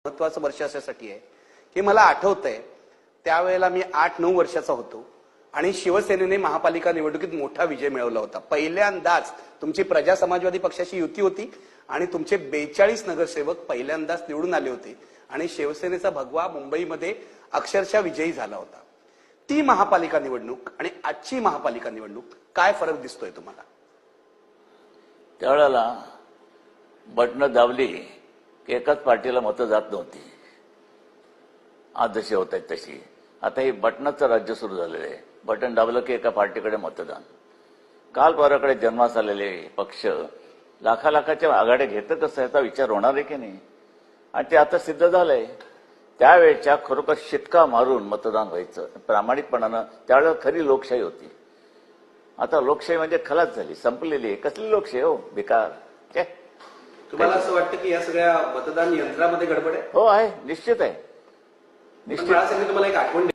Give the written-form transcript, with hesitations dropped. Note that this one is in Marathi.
महत्वाचं वर्ष अशासाठी आहे की मला आठवतंय त्यावेळेला मी 8-9 वर्षाचा होतो आणि शिवसेनेने महापालिका निवडणुकीत मोठा विजय मिळवला होता। पहिल्यांदाच तुमची प्रजा समाजवादी पक्षाची युती होती आणि तुमचे 42 नगरसेवक पहिल्यांदाच निवडून आले होते आणि शिवसेनेचा भगवा मुंबईमध्ये अक्षरशः विजयी झाला होता। ती महापालिका निवडणूक आणि आजची महापालिका निवडणूक काय फरक दिसतोय तुम्हाला? त्यावेळेला बटणं दाबली की एकाच पार्टीला मतं जात नव्हती। आज जशी होत आहेत तशी आता हे बटनाचं राज्य सुरू झालेलं आहे। बटन दाबलं की एका पार्टीकडे मतदान। काल परवाकडे जन्मास आलेले पक्ष लाखाच्या आघाड्या घेतं कसं याचा विचार होणार आहे की नाही, आणि ते आता सिद्ध झालंय। त्यावेळेच्या खरोखर शिटका मारून मतदान व्हायचं प्रामाणिकपणानं, त्यावेळेला खरी लोकशाही होती। आता लोकशाही म्हणजे खलास झाली, संपलेली आहे। कसली लोकशाही हो, बेकार। तुम्हाला असं वाटतं की या सगळ्या मतदान यंत्रामध्ये गडबड आहे? हो आहे, निश्चित आहे, निश्चित। तुम्हाला एक आठवण